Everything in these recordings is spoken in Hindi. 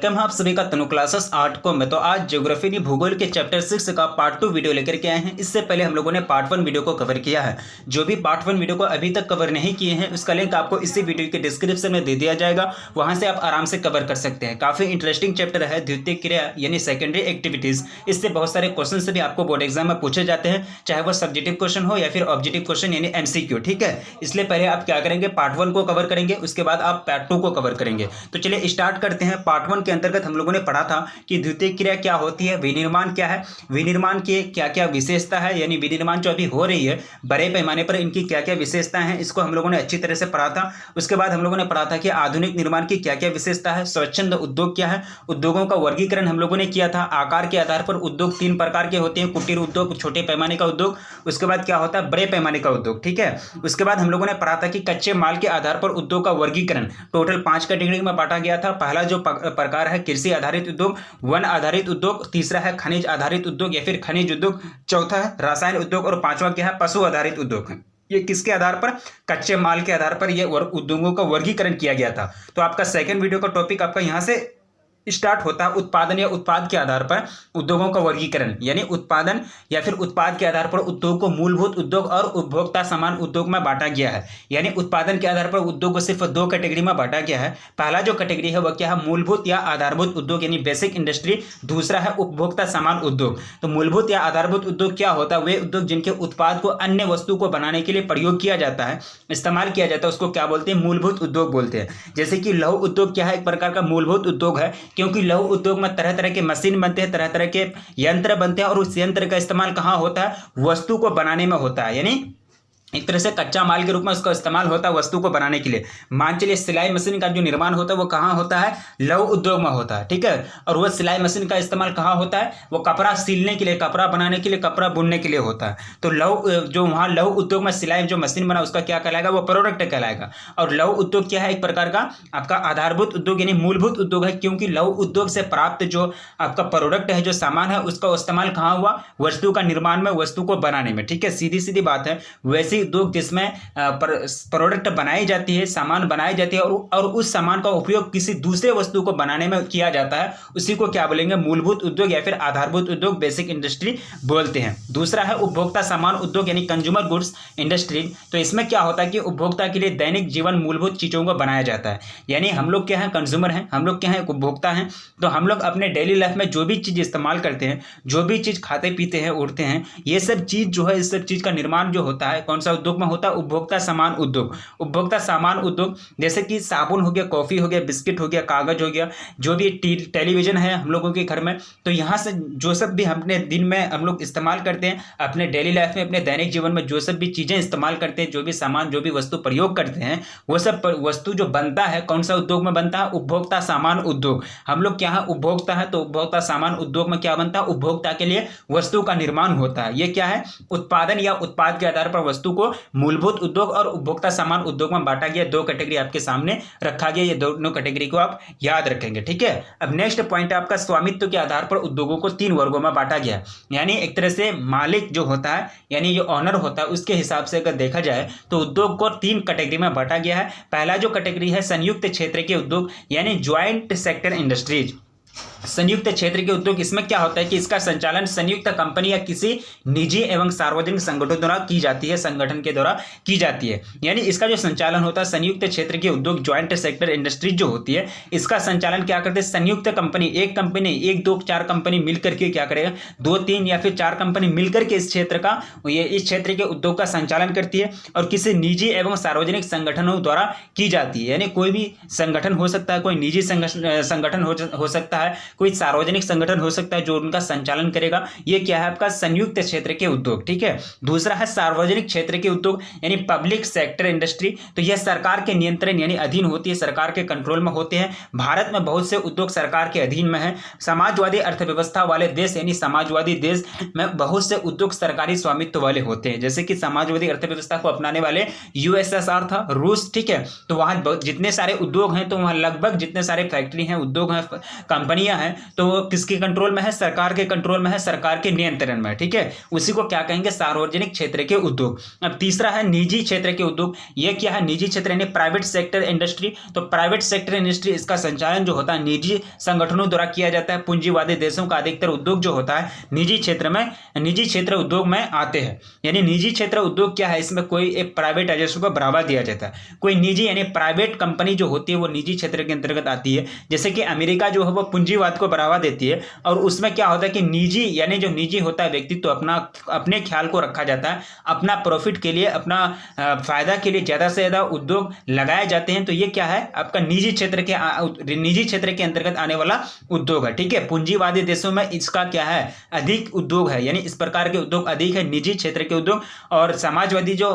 हम आप सभी का तनु क्लासेस 8 को में तो आज ज्योग्राफी यानी भूगोल के चैप्टर 6 का पार्ट 2 वीडियो लेकर के आए हैं। इससे पहले हम लोगों ने पार्ट 1 वीडियो को कवर किया है। जो भी पार्ट 1 वीडियो को अभी तक कवर नहीं किए हैं उसका लिंक आपको इसी वीडियो के डिस्क्रिप्शन में दे दिया जाएगा, वहां से आप आराम से कवर कर सकते हैं। काफी इंटरेस्टिंग चैप्टर है द्वितीय क्रिया यानी सेकेंडरी एक्टिविटीज। इससे बहुत सारे क्वेश्चन भी आपको बोर्ड एग्जाम में पूछे जाते हैं, चाहे वो सब्जेक्टिव क्वेश्चन हो या फिर ऑब्जेक्टिव क्वेश्चन यानी MCQ। ठीक है, इसलिए पहले आप क्या करेंगे, पार्ट 1 को कवर करेंगे, उसके बाद आप पार्ट 2 को कवर करेंगे। तो चलिए स्टार्ट करते हैं। पार्ट 1 के अंतर्गत हम लोगों ने पढ़ा था कि द्वितीय क्रिया क्या होती है, विनिर्माण क्या है, विनिर्माण की क्या क्या विशेषता है, यानी विनिर्माण जो अभी हो रही है बड़े पैमाने पर इनकी क्या क्या विशेषता है, इसको हम लोगों ने अच्छी तरह से पढ़ा था। उसके बाद हम लोगों ने पढ़ा था कि आधुनिक निर्माण की क्या क्या विशेषता है, स्वच्छंद उद्योग क्या है, उद्योगों का वर्गीकरण हम लोगों ने किया था। आकार के आधार पर उद्योग 3 प्रकार के होते हैं, कुटीर उद्योग, छोटे पैमाने का उद्योग, उसके बाद क्या होता है बड़े पैमाने का उद्योग। ठीक है, उसके बाद हम लोगों ने पढ़ा था कि कच्चे माल के आधार पर उद्योग का वर्गीकरण टोटल 5 कैटेगरी में बांटा गया था। पहला जो प्रकार है कृषि आधारित उद्योग, वन आधारित उद्योग, तीसरा है खनिज आधारित उद्योग या फिर खनिज उद्योग, चौथा है रसायन उद्योग और पांचवा क्या है पशु आधारित उद्योग। ये किसके आधार पर, कच्चे माल के आधार पर ये उद्योगों का वर्गीकरण किया गया था। तो आपका सेकंड वीडियो का टॉपिक आपका यहां से स्टार्ट होता है, उत्पादन या उत्पाद के आधार पर उद्योगों का वर्गीकरण, यानी उत्पादन या फिर उत्पाद के आधार पर उद्योग को मूलभूत उद्योग और उपभोक्ता समान उद्योग में बांटा गया है। यानी उत्पादन के आधार पर उद्योग को सिर्फ 2 कैटेगरी में बांटा गया है। पहला जो कैटेगरी है वह क्या है, मूलभूत या आधारभूत उद्योग यानी बेसिक इंडस्ट्री, दूसरा है उपभोक्ता समान उद्योग। तो मूलभूत या आधारभूत उद्योग क्या होता है, वे उद्योग जिनके उत्पाद को अन्य वस्तु को बनाने के लिए प्रयोग किया जाता है, इस्तेमाल किया जाता है, उसको क्या बोलते हैं, मूलभूत उद्योग बोलते हैं। जैसे कि लौह उद्योग क्या है, एक प्रकार का मूलभूत उद्योग है, क्योंकि लौह उद्योग में तरह तरह के मशीन बनते हैं, तरह तरह के यंत्र बनते हैं और उस यंत्र का इस्तेमाल कहाँ होता है, वस्तु को बनाने में होता है। यानी एक तरह से कच्चा माल के रूप में उसका इस्तेमाल होता है वस्तु को बनाने के लिए। मान चलिए सिलाई मशीन का जो निर्माण होता है वो कहाँ होता है, लौह उद्योग में होता है। ठीक है, और वो सिलाई मशीन का इस्तेमाल कहाँ होता है, वो कपड़ा सिलने के लिए, कपड़ा बनाने के लिए, कपड़ा बुनने के लिए होता है। तो लौह जो वहाँ लौह उद्योग में सिलाई जो मशीन बना उसका क्या कहलाएगा, वो प्रोडक्ट कहलाएगा। और लौह उद्योग क्या है, एक प्रकार का आपका आधारभूत उद्योग यानी मूलभूत उद्योग है, क्योंकि लौह उद्योग से प्राप्त जो आपका प्रोडक्ट है, जो सामान है, उसका इस्तेमाल कहाँ हुआ, वस्तु का निर्माण में, वस्तु को बनाने में। ठीक है, सीधी सीधी बात है। वैसे उद्योग जिसमें प्रोडक्ट बनाई जाती है, सामान बनाई जाती है और उस सामान का उपयोग किसी दूसरे वस्तु को बनाने में किया जाता है, उसी को क्या बोलेंगे, मूलभूत उद्योग या फिर आधारभूत उद्योग, बेसिक इंडस्ट्री बोलते हैं। दूसरा है उपभोक्ता सामान उद्योग यानी कंज्यूमर गुड्स इंडस्ट्री। तो इसमें क्या होता है कि उपभोक्ता के लिए दैनिक जीवन मूलभूत चीजों को बनाया जाता है। यानी हम लोग क्या है, कंज्यूमर हैं, हम लोग क्या है, उपभोक्ता हैं। तो हम लोग अपने डेली लाइफ में जो भी चीज इस्तेमाल करते हैं, जो भी चीज खाते पीते हैं, उड़ते हैं, ये सब चीज जो है, इस सब चीज का निर्माण जो होता है कौन सा उद्योग में होता है, उपभोक्ता सामान उद्योग। उपभोक्ता सामान उद्योग जैसे कि साबुन हो गया, कॉफी हो गया, बिस्किट हो गया, कागज हो गया, जो भी टेलीविजन है हम लोगों के घर में, तो यहाँ से जो सब भी अपने दिन में हम लोग इस्तेमाल करते हैं, अपने डेली लाइफ में, अपने दैनिक जीवन में जो सब भी चीजें इस्तेमाल करते हैं, जो भी सामान, जो भी वस्तु प्रयोग करते हैं, वो सब वस्तु जो बनता है कौन सा उद्योग में बनता है, उपभोक्ता सामान उद्योग। हम लोग क्या है, उपभोक्ता है, तो उपभोक्ता सामान उद्योग में क्या बनता है, उपभोक्ता के लिए वस्तु का निर्माण होता है। ये क्या है, उत्पादन या उत्पाद के आधार पर वस्तु को मूलभूत उद्योग और उपभोक्ता सामान उद्योग में बांटा गया। 2 कैटेगरी आपके सामने रखा गया, ये दोनों कैटेगरी को आप याद रखेंगे। ठीक है, अब नेक्स्ट पॉइंट है आपका स्वामित्व के आधार पर उद्योगों को 3 वर्गों में बांटा गया। यानी एक तरह से मालिक जो होता है, यानी जो ऑनर होता है, उसके हिसाब से अगर देखा जाए तो उद्योग को 3 कैटेगरी में बांटा गया है। पहला जो कैटेगरी है संयुक्त क्षेत्र के उद्योग यानी ज्वाइंट सेक्टर इंडस्ट्रीज। संयुक्त क्षेत्र के उद्योग, इसमें क्या होता है कि इसका संचालन संयुक्त कंपनी या किसी निजी एवं सार्वजनिक संगठन द्वारा की जाती है, संगठन के द्वारा की जाती है। यानी इसका जो संचालन होता है संयुक्त क्षेत्र के उद्योग, ज्वाइंट सेक्टर इंडस्ट्रीज जो होती है, इसका संचालन क्या करते हैं, संयुक्त कंपनी, एक कंपनी, 1 2 4 कंपनी मिलकर के क्या करेगा, 2 3 या फिर 4 कंपनी मिलकर के इस क्षेत्र का, इस क्षेत्र के उद्योग का संचालन करती है और किसी निजी एवं सार्वजनिक संगठनों द्वारा की जाती है। यानी कोई भी संगठन हो सकता है, कोई निजी संगठन हो सकता है, कोई सार्वजनिक संगठन हो सकता है जो उनका संचालन करेगा। ये क्या है आपका संयुक्त क्षेत्र के उद्योग। ठीक है, दूसरा है सार्वजनिक क्षेत्र के उद्योग यानी पब्लिक सेक्टर इंडस्ट्री। तो यह सरकार के नियंत्रण यानी अधीन होती है, सरकार के कंट्रोल में होते हैं। भारत में बहुत से उद्योग सरकार के अधीन में है। समाजवादी अर्थव्यवस्था वाले देश यानी समाजवादी देश में बहुत से उद्योग सरकारी स्वामित्व वाले होते हैं। जैसे कि समाजवादी अर्थव्यवस्था को अपनाने वाले USSR था, रूस। ठीक है, तो वहां जितने सारे उद्योग हैं, तो वहां लगभग जितने सारे फैक्ट्री हैं, उद्योग हैं, कंपनियां है तो वो किसके कंट्रोल में है, सरकार के कंट्रोल में है, सरकार के नियंत्रण में है, ठीक है। उसी को क्या कहेंगे, सार्वजनिक क्षेत्र के उद्योग। अब तीसरा है निजी क्षेत्र के उद्योग। ये क्या है, निजी क्षेत्र यानी प्राइवेट सेक्टर इंडस्ट्री। तो प्राइवेट सेक्टर इंडस्ट्री, इसका संचालन जो होता है निजी संगठनों द्वारा किया जाता है। पूंजीवादी देशों का अधिकतर उद्योग जो होता है निजी क्षेत्र उद्योग में आते हैं। यानी निजी क्षेत्र उद्योग क्या है, इसमें कोई एक प्राइवेट एजेंसी को बढ़ावा दिया जाता है। कोई निजी यानी प्राइवेट कंपनी जो होती है वो निजी क्षेत्र के अंतर्गत आती है। जैसे कि अमेरिका जो है वो पूंजीवाद को बढ़ावा देती है, और उसमें क्या होता है कि निजी यानी जो निजी होता है व्यक्ति, तो अपने ख्याल को रखा जाता है, अपना प्रॉफिट के लिए, अपना फायदा के लिए ज़्यादा से ज़्यादा उद्योग लगाए जाते हैं। तो ये क्या है, आपका निजी क्षेत्र के अंतर्गत आने वाला उद्योग है, ठीक है। पूंजीवादी देशों में इसका क्या है, अधिक उद्योग है, यानी इस प्रकार के उद्योग अधिक है, निजी क्षेत्र के उद्योग। और समाजवादी जो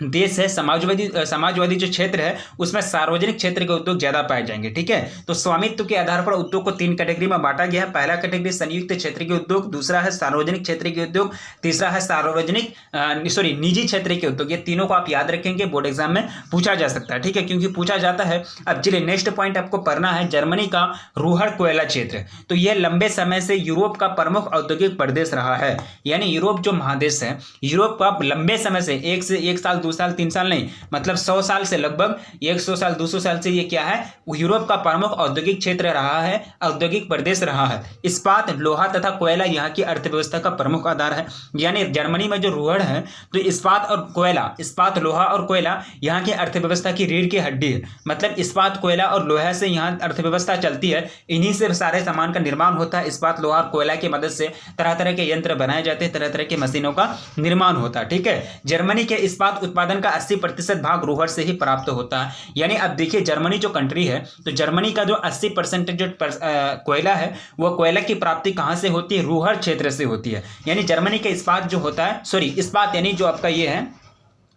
देश है, समाजवादी जो क्षेत्र है उसमें सार्वजनिक क्षेत्र के उद्योग ज्यादा पाए जाएंगे, ठीक है। तो स्वामित्व के आधार पर उद्योग को 3 कैटेगरी में बांटा गया है। पहला कैटेगरी संयुक्त क्षेत्र के उद्योग, दूसरा है सार्वजनिक क्षेत्र के उद्योग, तीसरा है निजी क्षेत्र के उद्योग। ये तीनों को आप याद रखेंगे, बोर्ड एग्जाम में पूछा जा सकता है, ठीक है, क्योंकि पूछा जाता है। अब चलिए नेक्स्ट पॉइंट आपको पढ़ना है, जर्मनी का रूहड़ कोयला क्षेत्र। तो यह लंबे समय से यूरोप का प्रमुख औद्योगिक प्रदेश रहा है। यानी यूरोप जो महादेश है, यूरोप का लंबे समय से 1 साल 2 साल 3 साल नहीं, मतलब 100 साल से, लगभग 100 साल 200 साल से ये क्या है, यूरोप का प्रमुख औद्योगिक क्षेत्र रहा है, औद्योगिक प्रदेश रहा है। इस्पात, लोहा तथा कोयला यहाँ की अर्थव्यवस्था का प्रमुख आधार है। यानी जर्मनी में जो रूहड़ है तो इस्पात, लोहा और कोयला यहाँ की अर्थव्यवस्था की रीढ़ की हड्डी है। मतलब इस्पात, कोयला और लोहा से यहाँ अर्थव्यवस्था चलती है, इन्हीं से सारे सामान का निर्माण होता है। इस्पात, लोहा और कोयला की मदद से तरह तरह के यंत्र बनाए जाते हैं, तरह तरह के मशीनों का निर्माण होता है, ठीक है। जर्मनी के इस्पात उत्पादन का 80% भाग रूहड़ से ही प्राप्त होता है। यानी अब देखिए जर्मनी जो कंट्री है, तो जर्मनी का जो 80% जो कोयला है, वो कोयला की प्राप्ति कहां से होती है, रूहड़ क्षेत्र से होती है। यानी जर्मनी का इस्पात जो होता है, इस्पात यानी जो आपका ये है,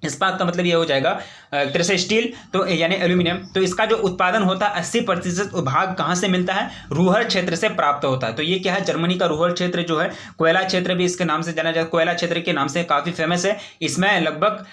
इस्पात का मतलब ये हो जाएगा तरह से स्टील, तो यानी एल्यूमिनियम। तो इसका जो उत्पादन होता है 80% भाग कहाँ से मिलता है, रूहड़ क्षेत्र से प्राप्त होता है। तो ये क्या है, जर्मनी का रूहड़ क्षेत्र जो है, कोयला क्षेत्र भी इसके नाम से जाना जाता है, कोयला क्षेत्र के नाम से काफ़ी फेमस है। इसमें लगभग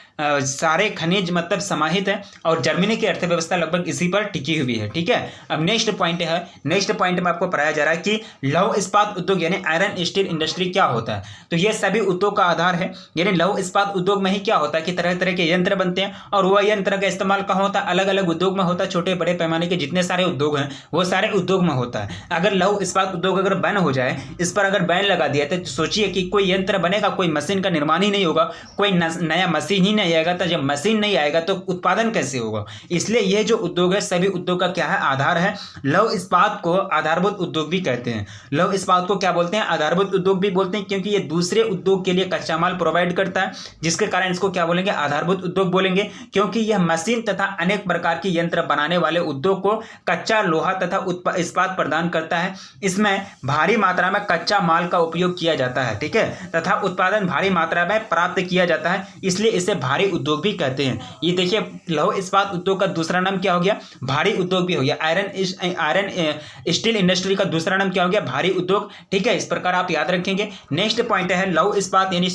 सारे खनिज मतलब समाहित है, और जर्मनी की अर्थव्यवस्था लगभग इसी पर टिकी हुई है, ठीक है। अब नेक्स्ट पॉइंट में आपको पढ़ाया जा रहा है कि लौह इस्पात उद्योग यानी आयरन स्टील इंडस्ट्री क्या होता है। तो ये सभी उद्योग का आधार है। यानी लौह इस्पात उद्योग में ही क्या होता है कि तरह तरह के यंत्र बनते हैं, और वह यंत्र का इस्तेमाल कहाँ होता है, अलग अलग उद्योग में होता है। छोटे बड़े पैमाने के जितने सारे उद्योग हैं वो सारे उद्योग में होता है। अगर लौह इस्पात उद्योग अगर बैन हो जाए, इस पर अगर बैन लगा दिया, तो सोचिए कि कोई यंत्र बनेगा, कोई मशीन का निर्माण ही नहीं होगा, कोई नया मशीन ही नहीं आएगा। तो जब मशीन नहीं आएगा तो उत्पादन कैसे होगा। इसलिए यह जो उद्योग है, सभी उद्योग का क्या है, आधार है। लौह इस्पात को आधारभूत उद्योग भी कहते हैं। लौह इस्पात को क्या बोलते हैं, आधारभूत उद्योग भी बोलते हैं, क्योंकि ये दूसरे उद्योग के लिए कच्चा माल प्रोवाइड करता है, जिसके कारण इसको क्या बोलेंगे, आधारभूत उद्योग बोलेंगे। क्योंकि यह मशीन तथा अनेक प्रकार की यंत्र बनाने वाले उद्योग को कच्चा लोहा तथा इस्पात प्रदान करता है। इसमें भारी मात्रा में कच्चा माल का उपयोग किया जाता है, ठीक है, तथा उत्पादन भारी मात्रा में प्राप्त किया जाता है, इसलिए इसे भारी उद्योग भी कहते हैं। ये देखिए लौह इस्पात उद्योग का दूसरा नाम क्या हो गया, भारी उद्योग भी हो गया। आयरन स्टील इंडस्ट्री का दूसरा नाम क्या हो गया, भारी उद्योग, ठीक है। इस प्रकार आप याद रखेंगे। नेक्स्ट पॉइंट है लौह इस्पात यानी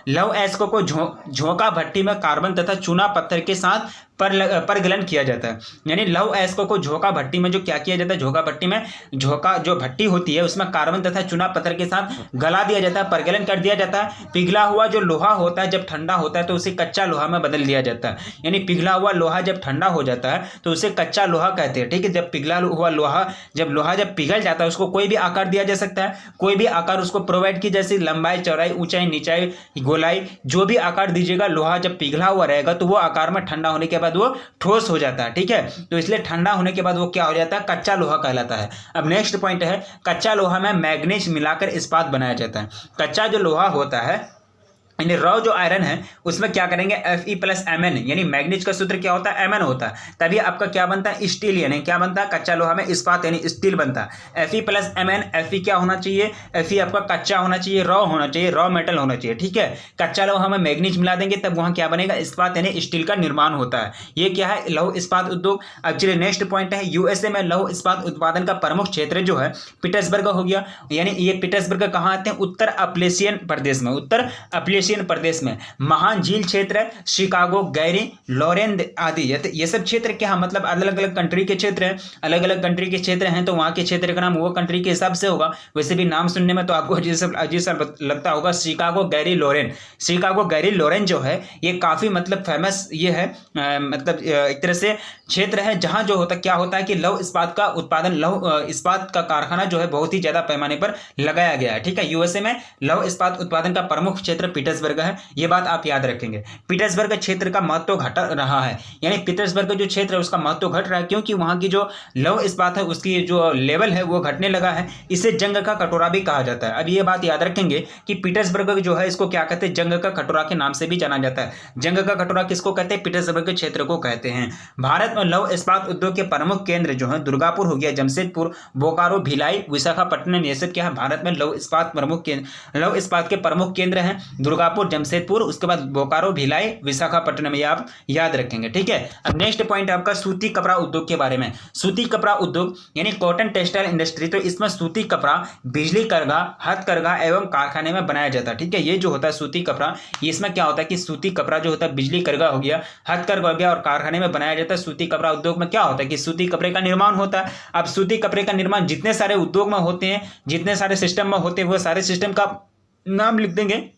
लौह अयस्कों को झोंका भट्टी में कार्बन तथा चूना पत्थर के साथ परगलन किया जाता है। यानी लौह अयस्कों को झोंका भट्टी में जो क्या किया जाता है, झोंका भट्टी में झोंका जो भट्टी होती है उसमें कार्बन तथा चूना पत्थर के साथ गला दिया जाता है, परगलन कर दिया जाता है। पिघला हुआ जो लोहा होता है जब ठंडा होता है तो उसे कच्चा लोहा में बदल दिया जाता है। यानी पिघला हुआ लोहा जब ठंडा हो जाता है तो उसे कच्चा लोहा कहते हैं, ठीक है। जब पिघला हुआ लोहा जब पिघल जाता है उसको कोई भी आकार दिया जा सकता है, कोई भी आकार उसको प्रोवाइड की, जैसे लंबाई, चौड़ाई, ऊंचाई, नीचाई, गोलाई, जो भी आकार दीजिएगा, लोहा जब पिघला हुआ रहेगा तो वो आकार में ठंडा होने के बाद वो ठोस हो जाता है, ठीक है। तो इसलिए ठंडा होने के बाद वो क्या हो जाता है, कच्चा लोहा कहलाता है। अब नेक्स्ट पॉइंट है, कच्चा लोहा में मैग्नीज मिलाकर इस्पात बनाया जाता है। कच्चा जो लोहा होता है यानी रॉ जो आयरन है उसमें क्या करेंगे, Fe+Mn, यानी मैग्नीज का सूत्र क्या होता है, Mn होता है, तभी आपका क्या बनता है, स्टील, यानी क्या बनता है, कच्चा लोहा में इस्पात यानी स्टील बनता है। Fe+Mn, Fe क्या होना चाहिए, Fe आपका कच्चा होना चाहिए, रॉ होना चाहिए, रॉ मेटल होना चाहिए, ठीक है। कच्चा लोहा में मैग्नीज मिला देंगे तब वहाँ क्या बनेगा, इस्पात यानी स्टील का निर्माण होता है। ये क्या है, लौह इस्पात उद्योग। अब चलिए नेक्स्ट पॉइंट है, यूएसए में लौह इस्पात उत्पादन का प्रमुख क्षेत्र जो है पीटर्सबर्ग हो गया। यानी ये पीटर्सबर्ग कहाँ आते हैं, उत्तर अप्लेशियन प्रदेश में, उत्तर अप्लेशियन लुइसियाना प्रदेश में महान झील क्षेत्र, शिकागो, गैरी, लॉरेन आदि ये सब क्षेत्र क्या मतलब अलग अलग कंट्री के क्षेत्र हैं, अलग अलग कंट्री के क्षेत्र हैं, तो वहाँ के क्षेत्र का नाम वो कंट्री के हिसाब से होगा। वैसे भी नाम सुनने में तो आपको अजीब सा लगता होगा। Chicago, Gary, Lauren. Chicago, Gary, Lauren जो है ये काफ़ी मतलब फेमस ये है, मतलब एक तरह से क्षेत्र है जहाँ जो होता क्या होता है कि लौह इस्पात का उत्पादन, लौह इस्पात का कारखाना जो है बहुत ही ज़्यादा पैमाने पर लगाया गया है। ठीक है, यूएसए में लौह इस्पात उत्पादन का प्रमुख क्षेत्र पीटर्सबर्ग है, ये बात आप याद रखेंगे। पीटर्सबर्ग क्षेत्र का महत्व घट रहा है, यानी पीटर्सबर्ग जो क्षेत्र है उसका महत्व घट रहा है क्योंकि वहाँ की जो लौह इस्पात है उसकी जो लेवल है वो घटने लगा है। इसे जंग का कटोरा भी कहा जाता है। अब ये बात याद रखेंगे कि पीटर्सबर्ग जो है इसको क्या कहते हैं, जंग का कटोरा के नाम से भी जाना जाता है। जंग का कटोरा किसको कहते हैं, पीटर्सबर्ग क्षेत्र को कहते हैं। भारत में लौह इस्पात उद्योग के प्रमुख केंद्र जो है दुर्गापुर हो गया, जमशेदपुर, बोकारो, भिलाई, विशाखापट्टनम, ये सब क्या है भारत में लौह इस्पात प्रमुख केंद्र, लौह इस्पात के प्रमुख केंद्र हैं दुर्गापुर, जमशेदपुर, उसके बाद बोकारो, भिलाई, विशाखापट्टनम, ये आप याद रखेंगे। ठीक है, अब नेक्स्ट पॉइंट आपका सूती कपड़ा उद्योग के बारे में। सूती कपड़ा उद्योग यानी कॉटन टेक्सटाइल इंडस्ट्री, तो इसमें सूती कपड़ा बिजली करघा, हथकरघा एवं कारखाने में बनाया जाता है। ठीक है, ये जो होता है सूती कपड़ा, इसमें क्या होता है कि सूती कपड़ा जो होता है बिजली करघा हो गया, हथकरघा हो गया और कारखाने में बनाया जाता है। सूती कपड़ा उद्योग में क्या होता है कि सूती कपड़े का निर्माण होता है। अब सूती कपड़े का निर्माण जितने सारे उद्योग में होते हैं, जितने सारे सिस्टम में होते हैं, वो सारे सिस्टम का नाम लिख देंगे।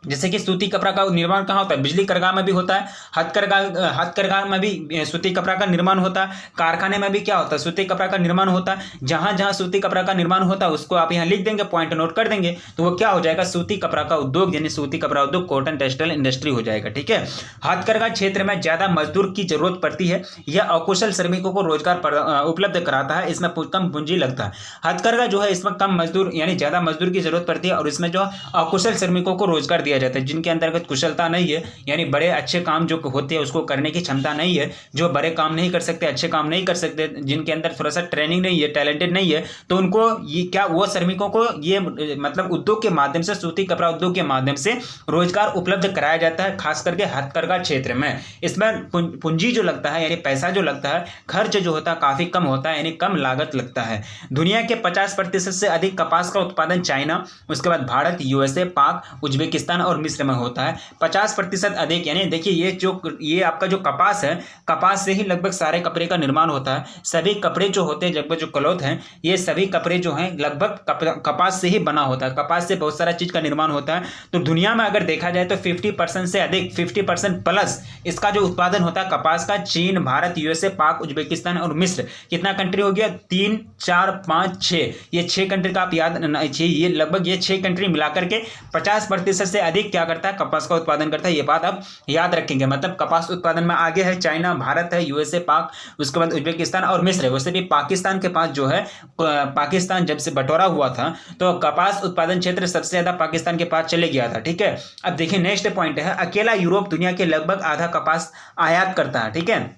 जैसे कि सूती कपड़ा का निर्माण कहाँ होता है, बिजली करघा में भी होता है, हथकरघा में भी सूती कपड़ा का निर्माण होता है, कारखाने में भी क्या होता है सूती कपड़ा का निर्माण होता है। जहाँ जहाँ सूती कपड़ा का निर्माण होता है उसको आप यहाँ लिख देंगे, पॉइंट नोट कर देंगे, तो वो क्या हो जाएगा सूती कपड़ा का उद्योग, यानी सूती कपड़ा उद्योग कॉटन टेक्सटाइल इंडस्ट्री हो जाएगा। ठीक है, हथकरघा क्षेत्र में ज्यादा मजदूर की जरूरत पड़ती है, यह अकुशल श्रमिकों को रोजगार उपलब्ध कराता है, इसमें कम पूंजी लगता है। हथकरघा जो है इसमें कम मजदूर यानी ज्यादा मजदूर की जरूरत पड़ती है और इसमें जो अकुशल श्रमिकों को रोजगार दिया जाता है, जिनके अंतर्गत कुशलता नहीं है, यानी बड़े अच्छे काम जो होते हैं उसको करने की क्षमता नहीं है, जो बड़े काम नहीं कर सकते, अच्छे काम नहीं कर सकते, जिनके अंदर थोड़ा सा ट्रेनिंग नहीं है, टैलेंटेड नहीं है, तो उनको ये क्या वो श्रमिकों को ये मतलब उद्योग के माध्यम से, सूती कपड़ा उद्योग के माध्यम से रोजगार उपलब्ध कराया जाता है, खास करके हथकरघा क्षेत्र में। इसमें पूंजी जो लगता है यानी पैसा जो लगता है, खर्च जो होता है काफी कम होता है, यानी कम लागत लगता है। दुनिया के 50% से अधिक कपास का उत्पादन चाइना, उसके बाद भारत, यूएसए, पाक, उज्बेकिस्तान और मिस्र में होता है। 50% अधिक, यानी देखिए ये आपका जो कपास है, कपास से ही लगभग सारे कपड़े का निर्माण होता है। सभी कपड़े जो होते हैं, लगभग जो क्लॉथ हैं, ये सभी कपड़े जो हैं लगभग कपास से ही बना होता है। कपास से बहुत सारा चीज का निर्माण होता है। तो दुनिया में अगर देखा जाए तो 50% से अधिक, 50% प्लस इसका जो उत्पादन होता है कपास का, चीन, भारत, यूएसए, पाक, उज्बेकिस्तान और मिस्र, कितना कंट्री हो गया, 3, 4, 5, 6, ये 6 कंट्री का आप याद, ये लगभग ये 6 कंट्री मिलाकर के 50% से अधिक क्या करता है, कपास का उत्पादन करता है। ये बात आप याद रखेंगे। मतलब कपास उत्पादन में आगे है चाइना, भारत है, यूएसए, पाक, उसके बाद उज्बेकिस्तान और मिस्र। वैसे भी पाकिस्तान के पास जो है, पाकिस्तान जब से बंटवारा हुआ था तो कपास उत्पादन क्षेत्र सबसे ज्यादा पाकिस्तान के पास चले गया था। ठीक है, अब देखिए नेक्स्ट पॉइंट है, अकेला यूरोप दुनिया के लगभग आधा कपास आयात करता है। ठीक है,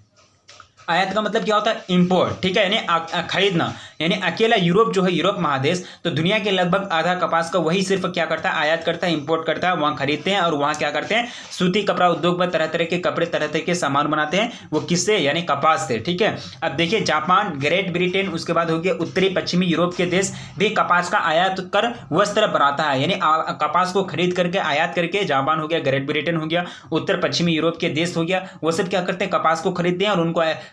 आयात का मतलब क्या होता है, इंपोर्ट। ठीक है, यानी खरीदना, यानी अकेला यूरोप जो है, यूरोप महादेश, तो दुनिया के लगभग आधा कपास का वही सिर्फ क्या करता है, आयात करता है, इंपोर्ट करता है, वहाँ खरीदते हैं और वहाँ क्या करते हैं, सूती कपड़ा उद्योग में तरह तरह के कपड़े, तरह तरह के सामान बनाते हैं। वो किससे, यानी कपास से। ठीक है, अब देखिए जापान, ग्रेट ब्रिटेन, उसके बाद हो गया उत्तरी पश्चिमी यूरोप के देश भी कपास का आयात कर वस्त्र बनाता है, यानी कपास को खरीद करके आयात करके, जापान हो गया, ग्रेट ब्रिटेन हो गया, उत्तर पश्चिमी यूरोप के देश हो गया, वो सब क्या करते हैं, कपास को खरीदते हैं और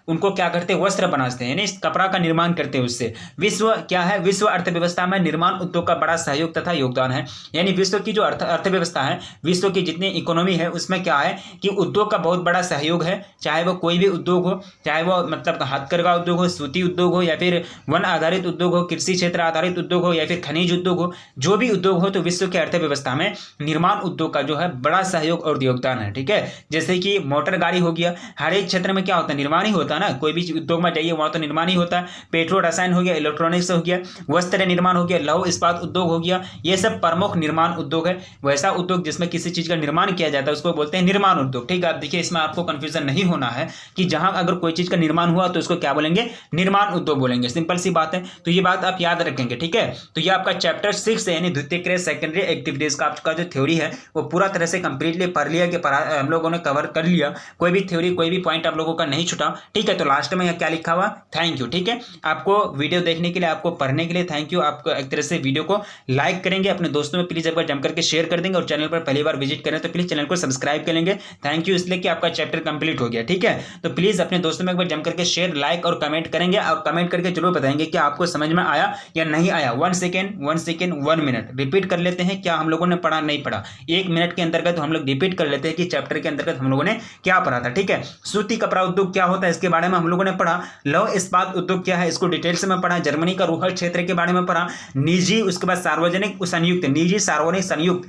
उनको क्या करते हैं, वस्त्र बनाते हैं, यानी इस कपड़ा का निर्माण करते हैं उससे। विश्व क्या है, विश्व अर्थव्यवस्था में निर्माण उद्योग का बड़ा सहयोग तथा योगदान है, यानी विश्व की जो अर्थव्यवस्था है, विश्व की जितनी इकोनॉमी है उसमें क्या है कि उद्योग का बहुत बड़ा सहयोग है। चाहे वो कोई भी उद्योग हो, चाहे वो मतलब हथकरघा उद्योग हो, सूती उद्योग हो, या फिर वन आधारित उद्योग हो, कृषि क्षेत्र आधारित उद्योग हो, या फिर खनिज उद्योग हो, जो भी उद्योग हो, तो विश्व की अर्थव्यवस्था में निर्माण उद्योग का जो है बड़ा सहयोग और योगदान है। ठीक है, जैसे कि मोटर गाड़ी हो गया, हर एक क्षेत्र में क्या होता है, निर्माण ही होता है ना, कोई भी उद्योग में जाइए वहां तो निर्माण ही होता है। पेट्रो रसायन हो गया, इलेक्ट्रॉनिक्स हो गया, वस्त्र निर्माण हो गया, लौह इस्पात उद्योग हो गया, ये सब प्रमुख निर्माण उद्योग है। वैसा उद्योग जिसमें किसी चीज का निर्माण किया जाता है उसको बोलते हैं निर्माण उद्योग। ठीक है, आप देखिए इसमें आपको कंफ्यूजन नहीं होना है कि जहां अगर कोई चीज का निर्माण हुआ तो उसको क्या बोलेंगे, निर्माण उद्योग बोलेंगे, सिंपल सी बात है। तो ये बात आप याद रखेंगे। ठीक है, तो ये आपका चैप्टर 6 यानी द्वितीयक सेकेंडरी एक्टिविटीज का आपका जो थ्योरी है वो पूरा तरह से कंप्लीटली पढ़ लिया कि हम लोगों ने कवर कर लिया, कोई भी थ्योरी कोई भी पॉइंट आप लोगों का नहीं छूटा। ठीक है, तो लास्ट में क्या लिखा हुआ, थैंक यू। ठीक है, आपको वीडियो वीडियो देखने के लिए, आपको पढ़ने के लिए थैंक यू। आपको एक तरह से वीडियो को लाइक करेंगे, अपने दोस्तों में प्लीज एक बार जम करके शेयर कर देंगे, और चैनल पर पहली बार विजिट करें तो प्लीज चैनल को सब्सक्राइब कर लेंगे। थैंक यू, इसलिए कि आपका चैप्टर कंप्लीट हो गया, ठीक है। तो प्लीज अपने दोस्तों में एक बार जम करके शेयर, लाइक और कमेंट करेंगे, और कमेंट करके जरूर बताएंगे कि आपको समझ में आया या नहीं आया। 1 सेकेंड 1 मिनट रिपीट कर लेते हैं, क्या हम लोगों ने पढ़ा नहीं पढ़ा। 1 मिनट के अंतर्गत हम लोग रिपीट कर लेते हैं कि चैप्टर के अंतर्गत हम लोगों ने क्या पढ़ा था, ठीक है। सूती कपड़ा उद्योग क्या होता है इसके बारे में हम लोगों ने पढ़ा। लौह इस्पात उद्योग क्या है इसको डिटेल्स में पढ़ा। जर्मनी का रूहल क्षेत्र के बारे में पढ़ा। निजी, उसके बाद सार्वजनिक संयुक्त, निजी सार्वजनिक संयुक्त,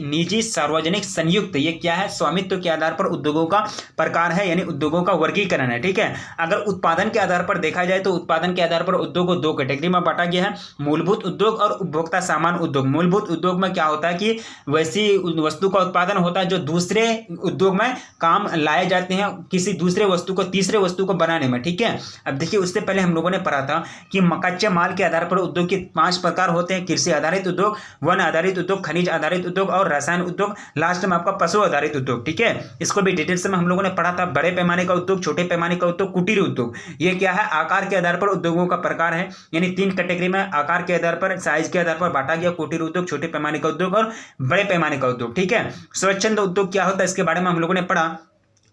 निजी सार्वजनिक संयुक्त, ये क्या है, स्वामित्व के आधार पर उद्योगों का प्रकार है, यानी उद्योगों का वर्गीकरण है, ठीक है। अगर उत्पादन के आधार पर देखा जाए तो उत्पादन के आधार पर उद्योग को 2 कैटेगरी में बांटा गया है, मूलभूत उद्योग और उपभोक्ता सामान उद्योग। मूलभूत उद्योग में क्या होता है कि वैसी वस्तु का उत्पादन होता है जो दूसरे उद्योग में काम लाए जाते हैं, किसी दूसरे वस्तु को, तीसरे वस्तु को बनाने में, ठीक है। अब देखिए, उससे पहले हम लोगों ने पढ़ा था कि कच्चे माल के आधार पर उद्योग के 5 प्रकार होते हैं। कृषि आधारित उद्योग, वन आधारित उद्योग, खनिज आधारित उद्योग और रसायन उद्योग। लास्ट में आपका पशु आधारित उद्योग, ठीक है। इसको भी डिटेल्स में हम लोगों ने पढ़ा था। बड़े पैमाने का उद्योग, छोटे पैमाने का उद्योग, कुटीर उद्योग, ये क्या है, आकार के आधार पर उद्योगों का प्रकार है, यानी 3 कैटेगरी में आकार के आधार पर, साइज के आधार पर बांटा गया। कुटीर उद्योग, छोटे पैमाने का उद्योग और बड़े पैमाने का उद्योग, ठीक है। स्वच्छंद उद्योग क्या होता है इसके बारे में हम लोगों ने पढ़ा।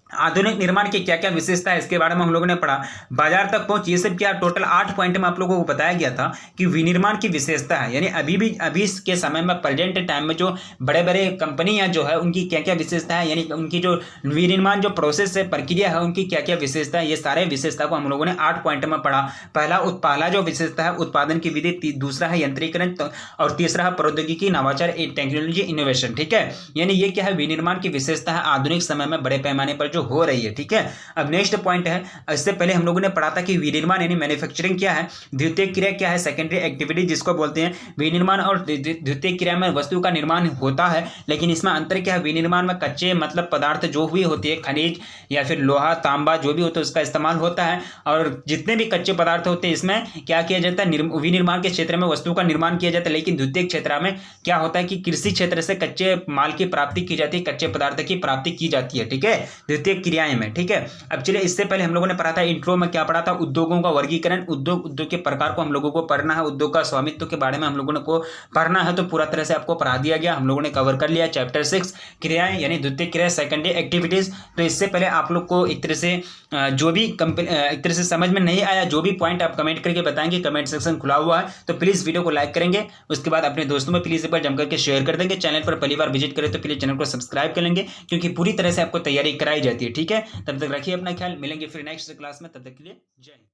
आधुनिक निर्माण की क्या क्या विशेषता है इसके बारे में हम लोगों ने पढ़ा। बाजार तक पहुंच, ये सब क्या, टोटल 8 पॉइंट में आप लोगों को बताया गया था कि विनिर्माण की विशेषता है, यानी अभी के समय में, प्रेजेंट टाइम में जो बड़े बड़े कंपनियां जो है उनकी क्या क्या विशेषता है, यानी उनकी जो विनिर्माण जो प्रोसेस है, प्रक्रिया है, उनकी क्या क्या विशेषता है, ये सारे विशेषता को हम लोगों ने 8 पॉइंट में पढ़ा। पहला जो विशेषता है उत्पादन की विधि, दूसरा है यंत्रीकरण, और तीसरा है प्रौद्योगिकी, नवाचार, टेक्नोलॉजी, इनोवेशन, ठीक है। यानी ये क्या है, विनिर्माण की विशेषता है आधुनिक समय में बड़े पैमाने पर जो हो रही है, ठीक है। अब नेक्स्ट पॉइंट है, इससे पहले हम लोगों ने पढ़ा था कि विनिर्माण यानी मैन्युफैक्चरिंग क्या है, द्वितीयक क्रिया क्या है, सेकेंडरी एक्टिविटी जिसको बोलते हैं। विनिर्माण और द्वितीयक क्रिया में वस्तु का निर्माण होता है, लेकिन इसमें अंतर क्या है, विनिर्माण में कच्चे मतलब पदार्थ जो भी होती है, खनिज या फिर लोहा, तांबा जो भी होता है उसका इस्तेमाल होता है, और जितने भी कच्चे पदार्थ होते हैं इसमें क्या किया जाता है, विनिर्माण के क्षेत्र में वस्तु का निर्माण किया जाता है। लेकिन द्वितीयक क्षेत्र में क्या होता है कि कृषि क्षेत्र से कच्चे माल की प्राप्ति की जाती है, कच्चे पदार्थ की प्राप्ति की जाती है, ठीक है, द्वितीयक क्रियाएं में, ठीक है। अब चलिए, इससे पहले हम लोगों ने पढ़ा था, इंट्रो में क्या पढ़ा था, उद्योगों का वर्गीकरण, उद्योग के प्रकार को हम लोगों को पढ़ना है, उद्योग का स्वामित्व के बारे में हम लोगों को पढ़ना है, तो पूरा तरह से आपको पढ़ा दिया गया, हम लोगों ने कवर कर लिया। चैप्टर 6 क्रियाएं यानी द्वितीयक क्रिया, सेकेंडरी एक्टिविटीज। तो इससे पहले आप लोग को एक तरह से जो भी एक तरह से समझ में नहीं आया, जो भी पॉइंट आप कमेंट करके बताएंगे, कमेंट सेक्शन खुला हुआ है, तो प्लीज वीडियो को लाइक करेंगे, उसके बाद अपने दोस्तों में प्लीज एक बार जम करके शेयर कर देंगे। चैनल पर पहली बार विजिट करें तो प्लीज चैनल को सब्सक्राइब कर लेंगे, क्योंकि पूरी तरह से आपको तैयारी कराई जाती है, ठीक है। तब तक रखिए अपना ख्याल, मिलेंगे फिर नेक्स्ट क्लास में, तब तक के लिए जय हिंद।